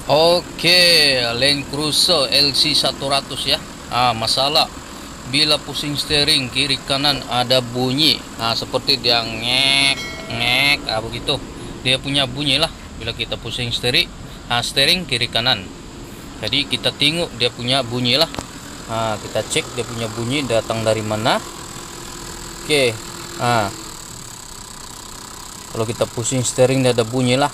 Oke, Land Cruiser LC 100 ya. Masalah bila pusing steering kiri kanan ada bunyi. Seperti dia ngek ngek, begitu. Dia punya bunyi lah bila kita pusing steering, steering kiri kanan. Jadi kita tengok dia punya bunyi lah. Kita cek dia punya bunyi datang dari mana. Oke. Kalau kita pusing steering dia ada bunyi lah.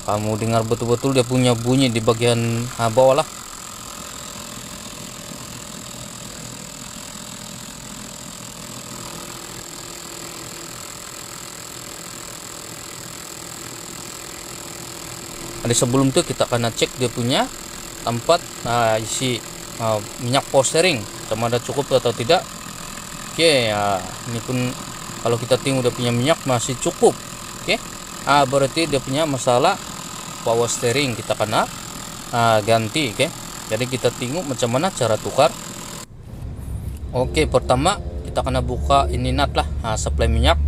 Kamu dengar betul-betul dia punya bunyi di bagian bawah lah. Jadi sebelum itu kita akan cek dia punya tempat isi minyak power steering sama ada cukup atau tidak. Oke, ini pun kalau kita tengok dia punya minyak masih cukup. Oke, berarti dia punya masalah power steering, kita kena ganti. Oke, jadi kita tengok macam mana cara tukar. Oke, pertama kita kena buka ini nut lah, supply minyak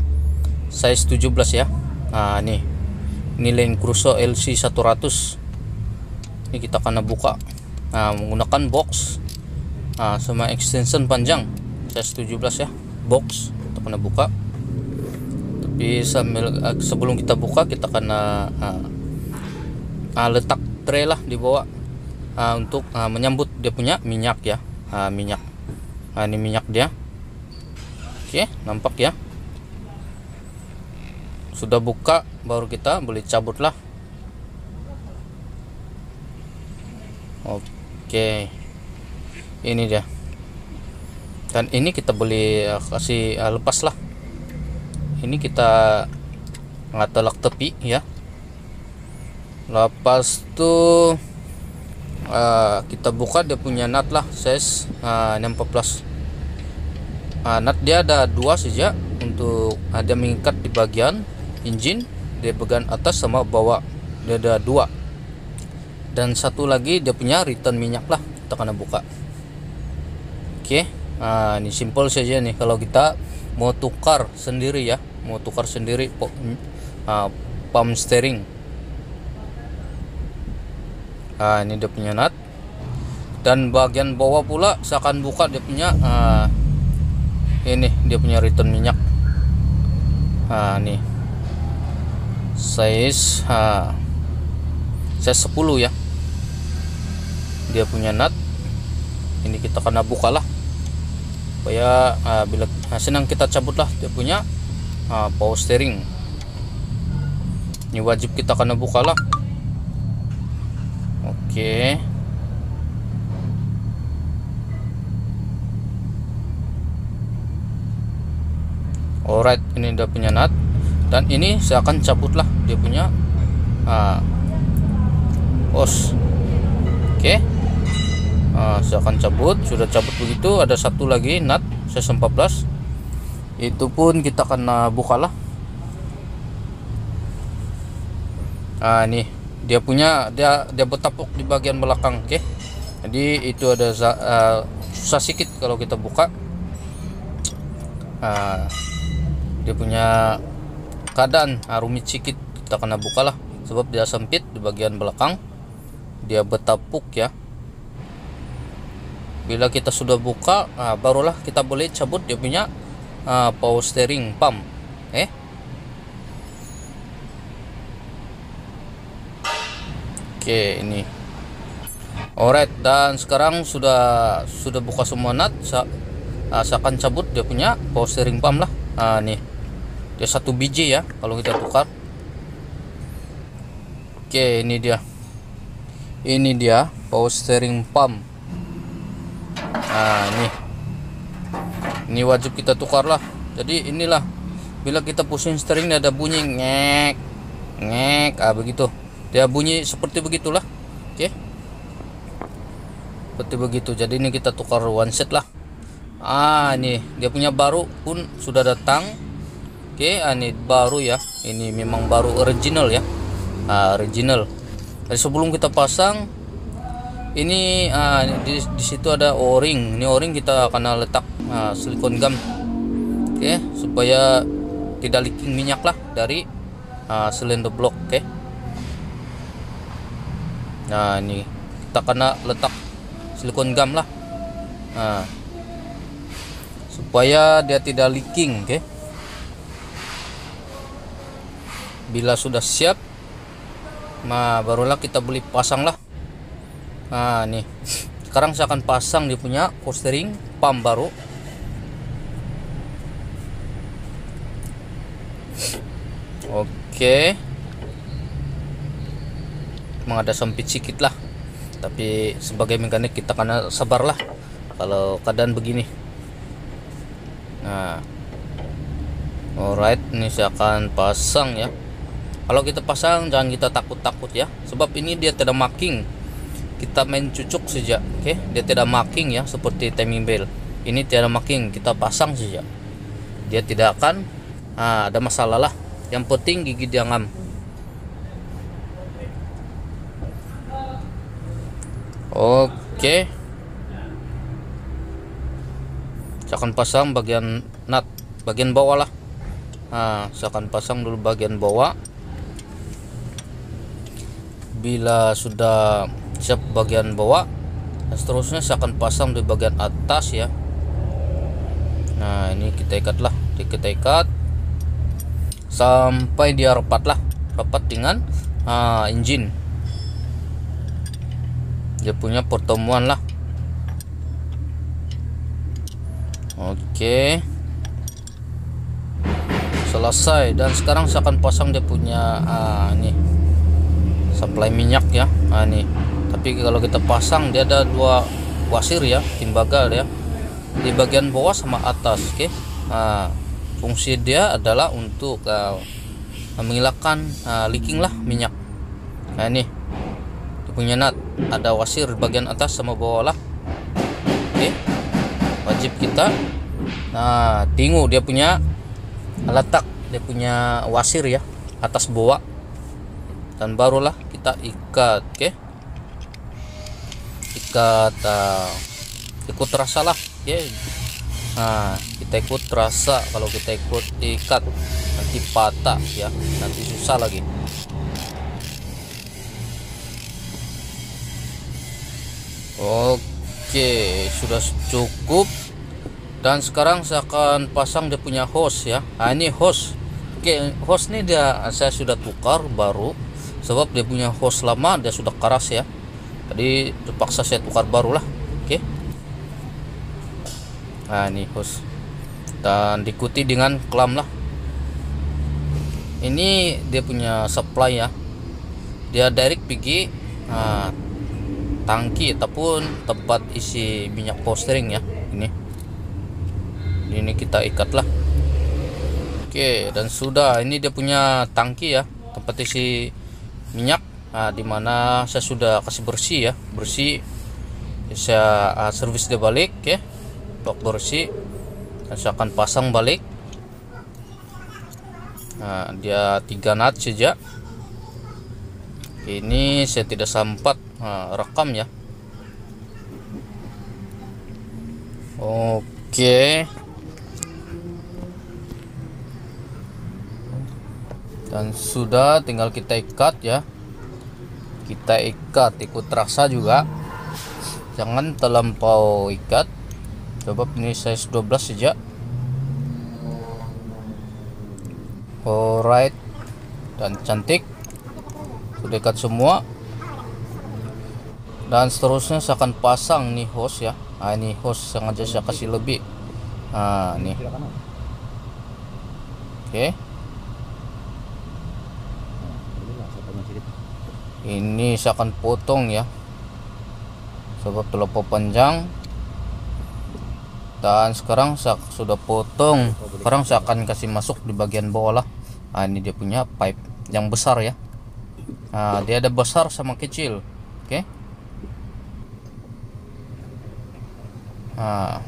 size 17 ya. Ini Land Cruiser LC 100. Ini kita kena buka menggunakan box sama extension panjang size 17 ya, box kita kena buka. Tapi sebelum kita buka kita kena letak tray lah di bawah untuk menyambut dia punya minyak ya. Minyak, ini minyak dia. Oke, nampak ya. Sudah buka baru kita boleh cabut lah. Oke, ini dia. Dan ini kita boleh kasih lepas lah. Ini kita ngatolak tepi ya. Lepas tuh kita buka dia punya nut lah size 614. Nut dia ada dua saja untuk ada mengikat di bagian engine, di bagian atas sama bawah dia ada dua. Dan satu lagi dia punya return minyak lah, kita kena buka. Oke, ini simple saja nih kalau kita mau tukar sendiri ya, mau tukar sendiri pump steering. Ini dia punya nut. Dan bagian bawah pula saya akan buka dia punya ini dia punya return minyak. Nih size 10 ya, dia punya nut. Ini kita kena buka lah supaya bila senang kita cabut lah dia punya power steering. Ini wajib kita kena buka lah. Oke, alright, ini dia punya nut. Dan ini saya akan cabut lah dia punya hose. Oke, saya akan cabut. Sudah cabut begitu, ada satu lagi nut size 14. Itu pun kita akan buka lah. Ini dia punya dia bertapuk di bagian belakang. Oke, jadi itu ada susah sedikit kalau kita buka. Dia punya keadaan rumit sedikit, kita kena buka lah sebab dia sempit di bagian belakang, dia bertapuk ya. Bila kita sudah buka, barulah kita boleh cabut dia punya power steering pump. Oke, ini alright. Dan sekarang sudah buka semua nut. Saya akan cabut dia punya power steering pump lah. Nih dia satu biji ya kalau kita tukar. Oke, ini dia power steering pump. Ini wajib kita tukar lah. Jadi inilah bila kita pusing steering ada bunyi ngek ngek, begitu dia bunyi seperti begitulah. Oke, seperti begitu. Jadi ini kita tukar one set lah. Ini dia punya baru pun sudah datang. Oke, ini baru ya, ini memang baru original ya, original. Jadi sebelum kita pasang ini di situ ada o-ring. Ini o-ring kita akan letak silikon gum. Oke, supaya tidak leaking minyak lah dari silinder block. Oke, Nah ini kita kena letak silikon gum lah, nah, supaya dia tidak leaking. Oke, bila sudah siap, nah barulah kita beli pasang lah. Nah nih sekarang saya akan pasang dia punya power steering pump baru. Oke, memang ada sempit sedikit lah, tapi sebagai mekanik kita karena sabar lah kalau keadaan begini. Nah alright, ini saya akan pasang ya. Kalau kita pasang jangan kita takut-takut ya, sebab ini dia tidak marking, kita main cucuk saja. Oke, dia tidak marking ya, seperti timing belt ini tidak marking, kita pasang saja, dia tidak akan ada masalah lah. Yang penting gigi dia ngam. Oke, saya akan pasang bagian nut bagian bawah lah. Nah, saya akan pasang dulu bagian bawah. Bila sudah siap bagian bawah, dan seterusnya saya akan pasang di bagian atas ya. Nah ini kita ikat lah, kita ikat sampai dia rapat lah, rapat dengan engine, dia punya pertemuan lah. Oke, selesai. Dan sekarang saya akan pasang dia punya ini supply minyak ya. Nah nih, tapi kalau kita pasang dia ada dua wasir ya, timbaga ya, di bagian bawah sama atas. Oke, nah, fungsi dia adalah untuk menghilangkan leaking lah minyak. Nah ini dia punya nut, ada wasir bagian atas sama bawah lah. Oke, wajib kita tengok dia punya letak, dia punya wasir ya, atas bawah, dan barulah kita ikat. Oke, ikat ikut rasa lah. Oke, nah kita ikut rasa, kalau kita ikut ikat nanti patah ya, nanti susah lagi. Oke, sudah cukup. Dan sekarang saya akan pasang dia punya hose ya. Nah ini hose. Oke, hose ini saya sudah tukar baru, sebab dia punya hose lama dia sudah keras ya, jadi terpaksa saya tukar baru lah. Oke, nah ini hose, dan diikuti dengan klam lah. Ini dia punya supply ya, dia direct pergi tangki ataupun tempat isi minyak power steering ya. Ini kita ikat lah. Oke, dan sudah, ini dia punya tangki ya, tempat isi minyak. Nah, dimana saya sudah kasih bersih ya, bersih. Saya servis dia balik ya, blok bersih, dan saya akan pasang balik. Nah, dia 3 nut saja. Ini saya tidak sempat rekam ya. Oke, dan sudah, tinggal kita ikat ya, kita ikat ikut rasa juga, jangan terlampau ikat, coba ini size 12 saja. Alright, dan cantik, sudah ikat semua. Dan seterusnya saya akan pasang nih hose ya. Nah ini hose sengaja saya kasih lebih. Nah nih, oke, ini saya akan potong ya, sebab terlalu panjang. Dan sekarang saya sudah potong, sekarang saya akan kasih masuk di bagian bawah lah. Nah ini dia punya pipe yang besar ya. Nah dia ada besar sama kecil. Oke, nah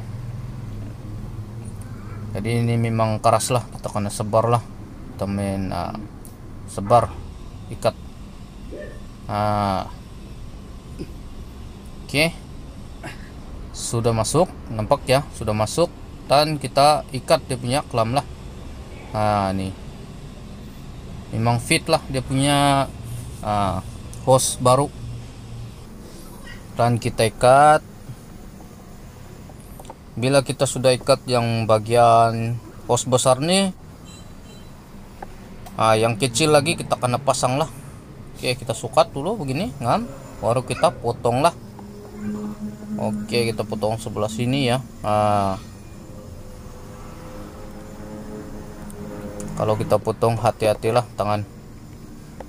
jadi ini memang keras lah, kita kena sebar lah, temen sebar ikat. Oke, sudah masuk, nampak ya, sudah masuk, dan kita ikat dia punya klam lah. Nah nih, memang fit lah dia punya hose baru. dan kita ikat. Bila kita sudah ikat yang bagian hose besar nih, yang kecil lagi kita kena pasang lah. Oke, kita sukat dulu begini kan, baru kita potong lah. Oke, kita potong sebelah sini ya. Kalau kita potong hati-hatilah tangan.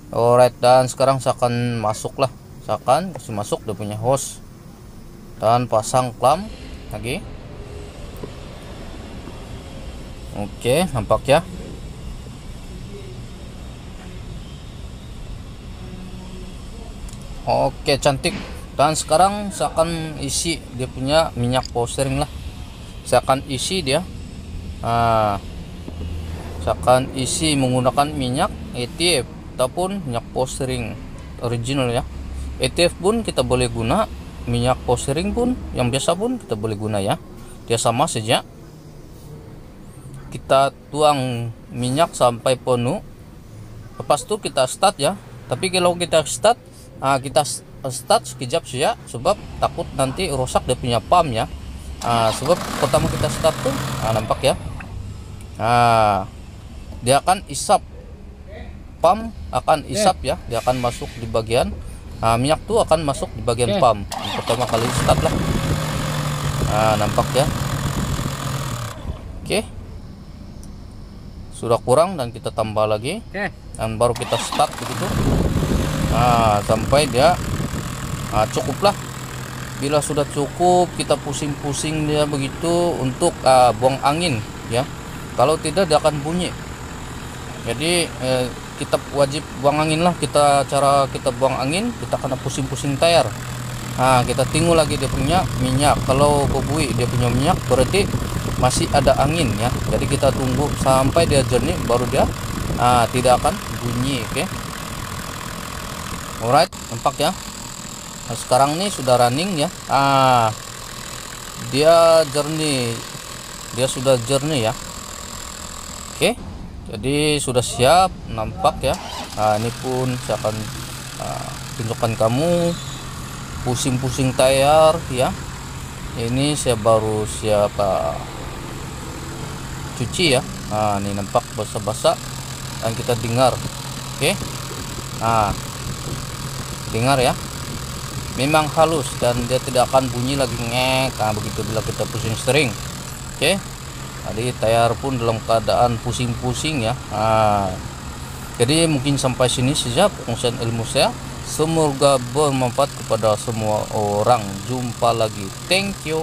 Alright, dan sekarang saya akan masuk lah, saya akan kasih masuk dia punya hose dan pasang clamp lagi. Oke, nampak ya. Oke, cantik. Dan sekarang saya akan isi dia punya minyak power steering lah. Saya akan isi dia. Saya akan isi menggunakan minyak ETF ataupun minyak power steering original ya. ETF pun kita boleh guna, minyak power steering pun yang biasa pun kita boleh guna ya. Dia sama saja. Kita tuang minyak sampai penuh, lepas itu kita start ya. Tapi kalau kita start, kita start sekejap saja, sebab takut nanti rusak dia punya pump ya. Sebab pertama kita start tuh, nampak ya, dia akan isap, pump akan isap ya, dia akan masuk di bagian minyak tuh akan masuk di bagian pump pertama kali start lah. Nampak ya. Oke, sudah kurang dan kita tambah lagi, dan baru kita start begitu. Sampai dia cukup lah. Bila sudah cukup, kita pusing-pusing dia begitu untuk buang angin ya. Kalau tidak dia akan bunyi. Jadi kita wajib buang angin lah. Cara kita buang angin, kita kena pusing-pusing tayar. Kita tunggu lagi dia punya minyak. Kalau bubui dia punya minyak, berarti masih ada angin ya. Jadi kita tunggu sampai dia jernih, baru dia tidak akan bunyi. Oke. Alright, nampak ya. Nah, sekarang nih sudah running ya. Dia jernih, dia sudah jernih ya. Oke, jadi sudah siap, nampak ya. Ini pun saya akan tunjukkan kamu pusing-pusing tayar ya. Ini saya baru siap cuci ya. Ini nampak basah-basah dan kita dengar. Oke. Dengar ya. Memang halus dan dia tidak akan bunyi lagi ngek. Begitu bila kita pusing steering. Oke. Jadi tayar pun dalam keadaan pusing-pusing ya. Jadi mungkin sampai sini saja pengungsian ilmu saya. Semoga bermanfaat kepada semua orang. Jumpa lagi. Thank you.